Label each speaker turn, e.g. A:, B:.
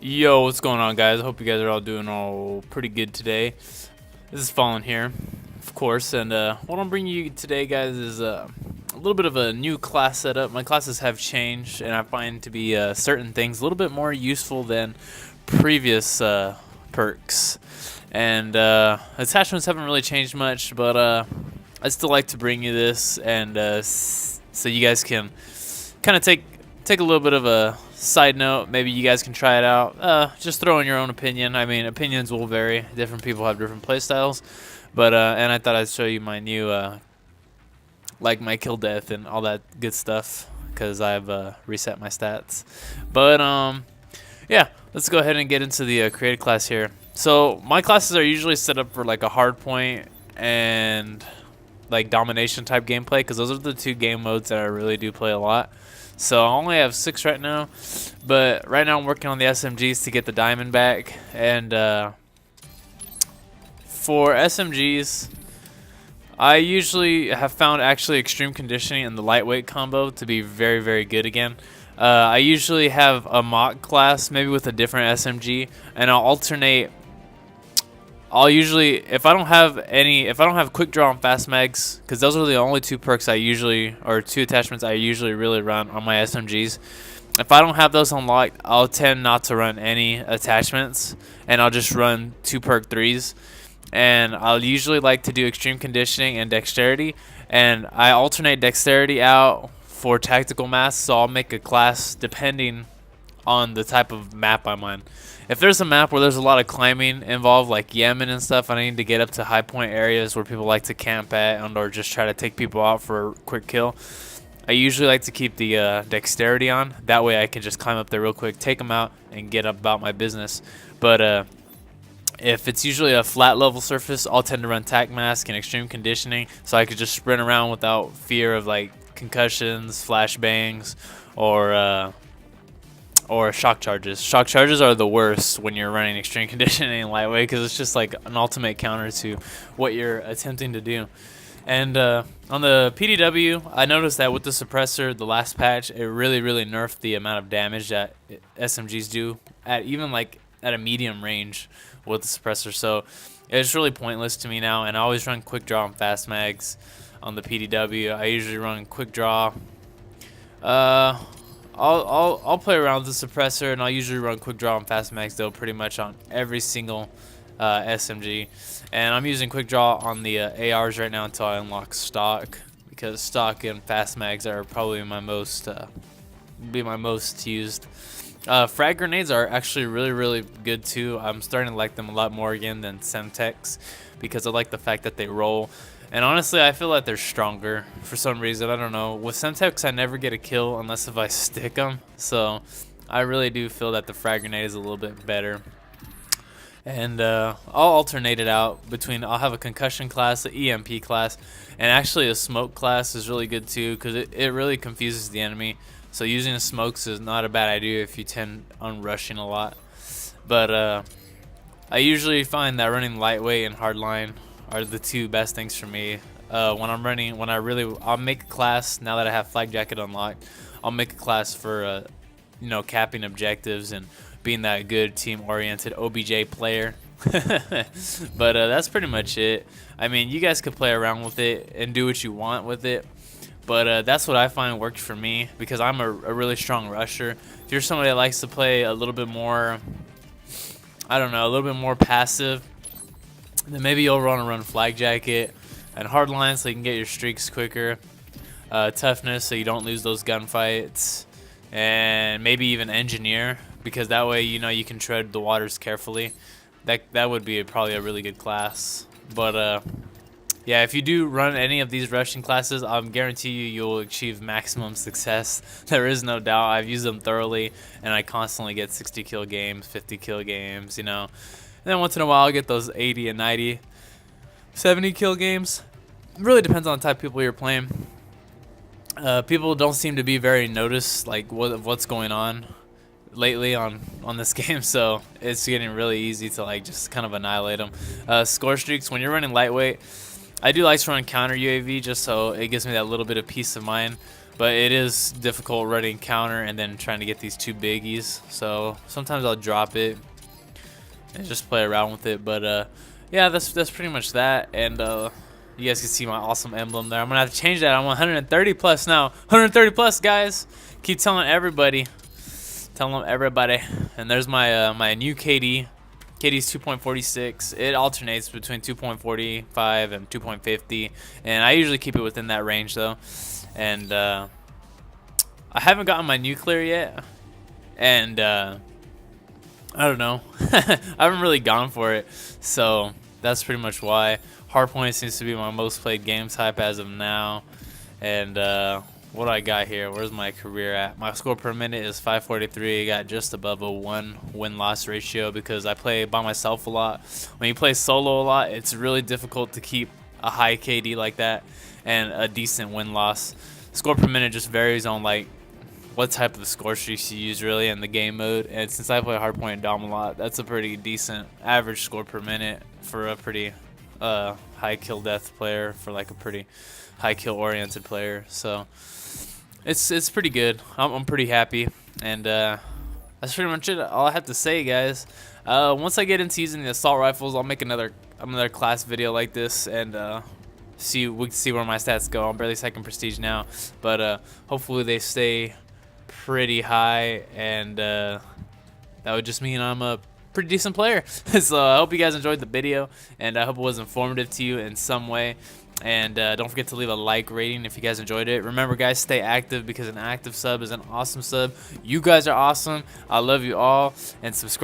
A: Yo, what's going on, guys? I hope you guys are all doing all pretty good today. This is Fallen here, of course, and what I'm bringing you today, guys, is a little bit of a new class setup. My classes have changed, and I find to be certain things a little bit more useful than previous perks. And attachments haven't really changed much, but I still like to bring you this, and so you guys can kind of take a little bit of a side note. Maybe you guys can try it out. Just throw in your own opinion. I mean, opinions will vary. Different people have different play styles. But and I thought I'd show you my new like my kill death and all that good stuff because I've reset my stats. But yeah, let's go ahead and get into the created class here. So my classes are usually set up for like a hard point and like domination type gameplay because those are the two game modes that I really do play a lot. So I only have 6 right now, but right now I'm working on the SMGs to get the diamond back. And for SMGs, I usually have found actually extreme conditioning and the lightweight combo to be very, very good again. I usually have a mock class, maybe with a different SMG, and I'll alternate. I'll usually, if I don't have quick draw and fast mags, because those are the only two perks or two attachments I usually really run on my SMGs. If I don't have those unlocked, I'll tend not to run any attachments, and I'll just run 2 perk 3s. And I'll usually like to do extreme conditioning and dexterity, and I alternate dexterity out for tactical mass, so I'll make a class depending on the type of map I'm on. If there's a map where there's a lot of climbing involved, like Yemen and stuff, I need to get up to high point areas where people like to camp at or just try to take people out for a quick kill. I usually like to keep the dexterity on. That way I can just climb up there real quick, take them out, and get about my business. But if it's usually a flat level surface, I'll tend to run tac mask and extreme conditioning, so I could just sprint around without fear of like concussions, flashbangs, or shock charges. Shock charges are the worst when you're running extreme conditioning and lightweight because it's just like an ultimate counter to what you're attempting to do. And on the PDW, I noticed that with the suppressor, the last patch, it really, really nerfed the amount of damage that SMGs do at even like at a medium range with the suppressor. So it's really pointless to me now, and I always run quick draw and fast mags on the PDW. I usually run quick draw. I'll play around with the suppressor, and I'll usually run quick draw and fast mags though pretty much on every single SMG. And I'm using quick draw on the ARs right now until I unlock stock, because stock and fast mags are probably my most used. Frag grenades are actually really, really good too. I'm starting to like them a lot more again than Semtex because I like the fact that they roll. And honestly, I feel like they're stronger for some reason. I don't know. With Semtex, I never get a kill unless if I stick them. So I really do feel that the frag grenade is a little bit better. And I'll alternate it out between, I'll have a concussion class, an EMP class, and actually a smoke class is really good too because it really confuses the enemy. So using the smokes is not a bad idea if you tend on rushing a lot. But I usually find that running lightweight and hardline are the two best things for me. I'll make a class now that I have Flag Jacket unlocked. I'll make a class for capping objectives and being that good team-oriented OBJ player. But that's pretty much it. I mean, you guys could play around with it and do what you want with it. But that's what I find worked for me because I'm a really strong rusher. If you're somebody that likes to play a little bit more, a little bit more passive, then maybe you'll want to run Flag Jacket and Hardline so you can get your streaks quicker. Toughness so you don't lose those gunfights. And maybe even Engineer because that way you can tread the waters carefully. That would be probably a really good class. But yeah, if you do run any of these rushing classes, I guarantee you'll achieve maximum success. There is no doubt. I've used them thoroughly, and I constantly get 60 kill games, 50 kill games, And then once in a while, I'll get those 80 and 90, 70 kill games. It really depends on the type of people you're playing. People don't seem to be very noticed, like what's going on lately on this game, so it's getting really easy to like just kind of annihilate them. Score streaks, when you're running lightweight, I do like to run counter UAV just so it gives me that little bit of peace of mind. but it is difficult running counter and then trying to get these 2 biggies. So sometimes I'll drop it and just play around with it. But yeah, that's pretty much that. And you guys can see my awesome emblem there. I'm gonna have to change that. I'm 130 plus now. 130 plus, guys. Keep telling everybody. Tell them everybody. And there's my my new KD. KD's 2.46. It alternates between 2.45 and 2.50, and I usually keep it within that range though. And I haven't gotten my nuclear yet, and I don't know. I haven't really gone for it, so that's pretty much why. Hardpoint seems to be my most played game type as of now. And what do I got here? Where's my career at? My score per minute is 543. I got just above a 1 win-loss ratio because I play by myself a lot. When you play solo a lot, it's really difficult to keep a high KD like that and a decent win-loss. Score per minute just varies on like what type of score streaks you use really in the game mode. And since I play hardpoint and dom a lot, that's a pretty decent average score per minute for a pretty high kill death player, for like a pretty high kill oriented player. So it's pretty good. I'm pretty happy, and that's pretty much it. All I have to say, guys. Once I get into using the assault rifles, I'll make another class video like this, and we can see where my stats go. I'm barely 2nd prestige now, but hopefully they stay pretty high, and that would just mean I'm a pretty decent player. So I hope you guys enjoyed the video, and I hope it was informative to you in some way. And don't forget to leave a like rating if you guys enjoyed it. Remember, guys, stay active, because an active sub is an awesome sub. You guys are awesome. I love you all, and subscribe.